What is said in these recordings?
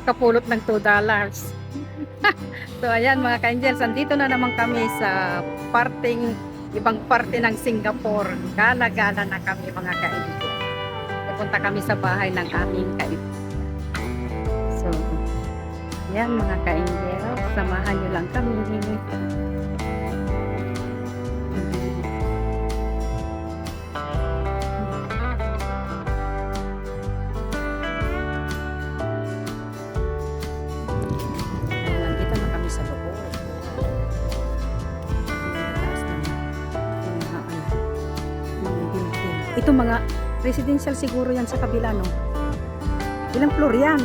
Kapulot ng $2. So ayan mga ka-angels, andito na naman kami sa ibang parte ng Singapore. Gala-gala na kami mga ka-angels. Pupunta kami sa bahay ng aming kaibigan. So, yan mga ka-angels, samahan nyo lang kami. Nandito na kami sa loob. Ito mga residential siguro yan sa kabila, no? Ilang floor yan?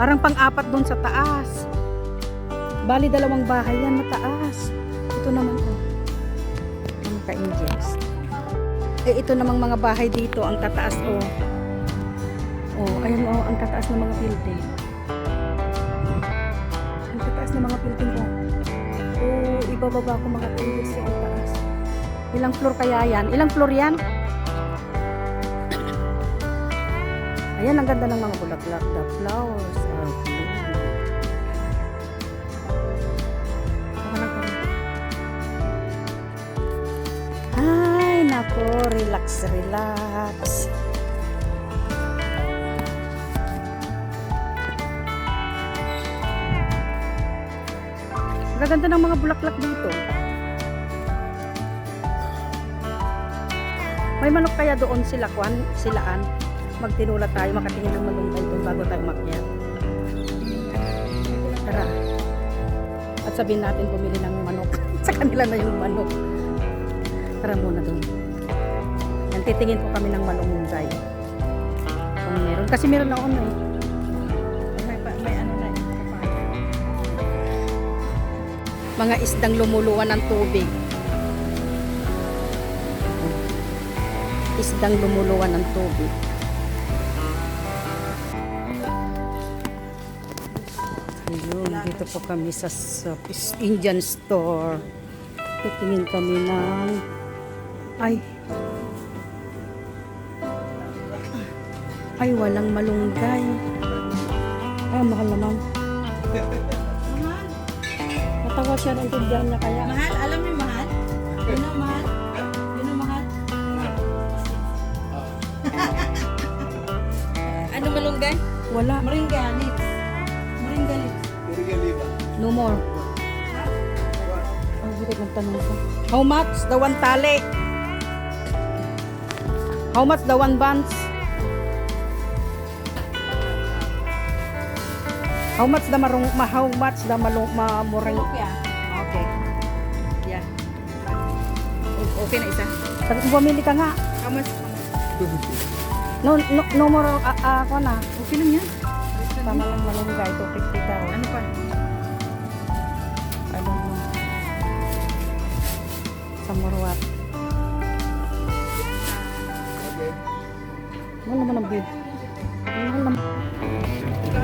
Parang pang-apat doon sa taas. Bali, 2 bahay yan na taas. Ito naman, oh. Ang ka-angels. Ito namang mga bahay dito, ang tataas, oh. Oh, ayun, oh, ang tataas ng mga building. Ang tataas ng mga building, oh. Oh, ibababa ko mga ka-angels sa taas. Ilang floor kaya yan? Ilang floor yan? Ayan, ang ganda ng mga bulaklak. The flowers are blue. Ay, nako. Relax, relax. Ang ganda ng mga bulaklak dito. May manok kaya doon silaan? Magtinula tayo, makatingin ng malunggay doon bago tayo makyat. Tara. At sabihin natin bumili ng manok. Sa kanila na yung manok. Tara muna doon. Yan, titingin po kami ng malunggay. Kung meron. Kasi meron na on eh. May ano na eh. Mga isdang lumuluwan ng tubig. Isdang lumuluwan ng tubig. Ayun, dito po kami sa Indian store. Titingin kami ng walang malunggay. Mahal naman. Mahal. Natawa siya ng tindahan niya kaya. Mahal? Alam mo yung mahal? Yun ang mahal? Yun ang mahal? Ano malunggay? Wala. Moringa leaves. Moringa leaves. No more. Bakit nagtanong ko? How much the one tali? How much the one buns? How much the marung Yeah. Okay. Yeah. Okay na isa. Sabi ko bumili ka nga. How much? No more ako na. Okay lang yan. Tama lang malunggay. 250 daw. Ano pa? I don't know. Some more what? Mahal naman ang bid. Mahal naman.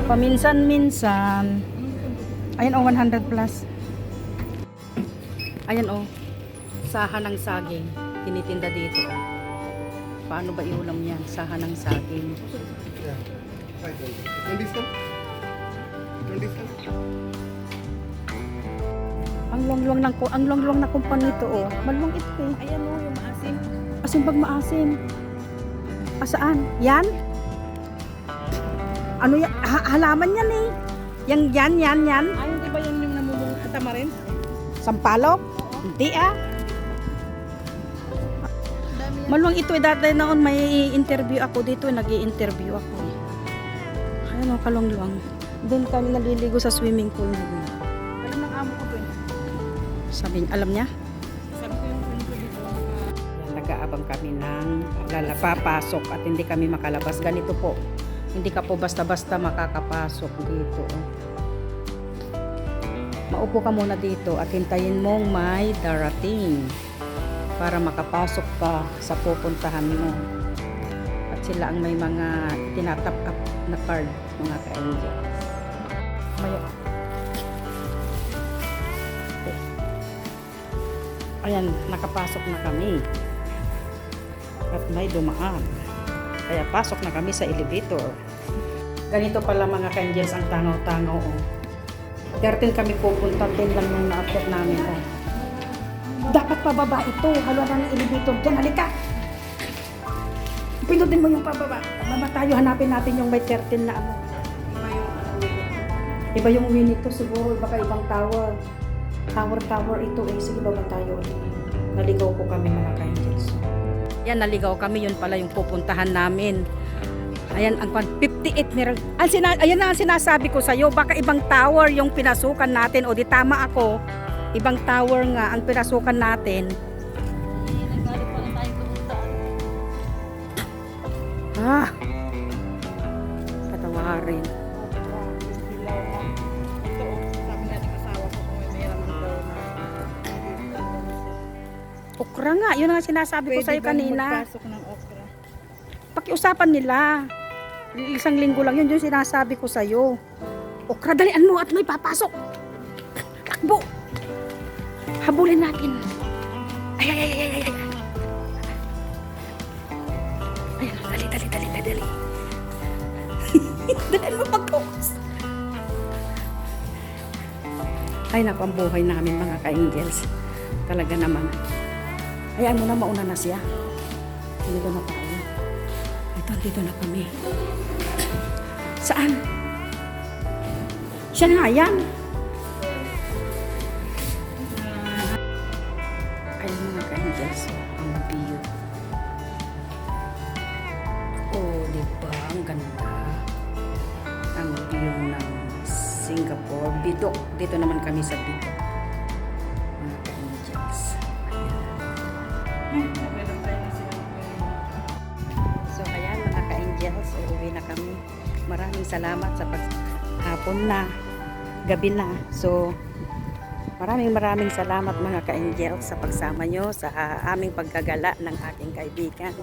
Paminsan-minsan. Ayan o, 100 plus. Ayan o. Saha ng saging. Tinitinda dito. Paano ba iulam yan? Saha ng saging. Ang long-long na kumpanya ito oh. Maluwang ito eh. Ayan mo, yung maasim. Asim pag maasim. Saan? Yan? Ano yan? Halaman yan eh. Yan. Ay, hindi ba yan yung namumong tamarin? Sampalok? Hindi ah. Dami yan. Maluwang ito eh. Dati noon may interview ako dito. Nag-i-interview ako eh. Ayun o, kalong-luwang. Doon kami naliligo sa swimming pool. Alam ng amo ko to eh. Sabi niya, alam niya? Sabi ko yung friend ko dito. Nag-aabang kami ng papasok at hindi kami makalabas. Ganito po. Hindi ka po basta-basta makakapasok dito. Maupo ka muna dito at hintayin mong may darating para makapasok ka sa pupuntahan mo. At sila ang may mga tinatap up na card, mga ka-angels. Ayan, nakapasok na kami. At may dumaan. Kaya pasok na kami sa elevator. Ganito pala mga ka-angels ang tangaw-tangaw. 13 kami pupunta, 10 lang nung na-update namin. Dapat pababa ito. Halwa na ng elevator dyan. Halika! Pindutin mo yung pababa. Baba tayo, hanapin natin yung may 13 na ano. Iba yung uwi nito siguro. Baka ibang tower. Tower ito eh. Sige, baba tayo. Naligaw po kami mga ka-angels. Yan, naligaw kami. Yun pala yung pupuntahan namin. Ayan, ang 58 meron. Ayan na ang sinasabi ko sa'yo. Baka ibang tower yung pinasukan natin. O di tama ako. Ibang tower nga ang pinasukan natin. Nagalit pa lang tayo pumunta. Ah! Patawarin. Sabi natin asawa ko kung may mayroon ng daw na. Okra nga. Yun ang sinasabi ko sa'yo kanina. Magpasok ng okra? Pakiusapan nila. Isang linggo lang yun. Yung sinasabi ko sa'yo. Okra, dalian mo at may papasok. Takbo! Habulin natin. Ay. Ay, dali. Dalian mo pag-focus. Ay, naku, ang buhay namin mga ka-angels. Talaga naman. Hayaan mo na, mauna na siya. Dito na tayo. Ito, dito na kami. Saan? Siya nga yan. Ay, mga ka-angels, ang view. Oh, diba? Ang ganda. Ang view ng Singapore. Bidok. Dito naman kami sa Bidok. Mga ka-angels. Meron tayo na sila. So, ayan mga ka-angels, uuwi na kami. Maraming salamat sa paghapon na, gabi na. So, maraming salamat mga ka-angels sa pagsama nyo sa aming paggagala ng aking kaibigan.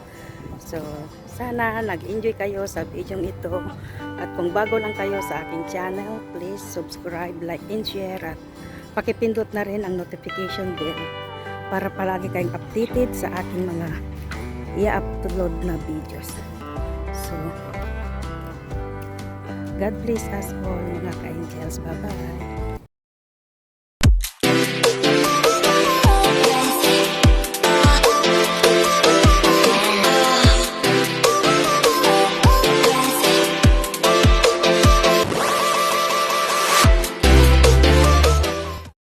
So, sana nag-enjoy kayo sa video ito. At kung bago lang kayo sa aking channel, please subscribe, like, and share. At pakipindot na rin ang notification bell para palagi kayong updated sa aking mga i-upload na videos. So, God bless us all mga ka-angels. Bye-bye.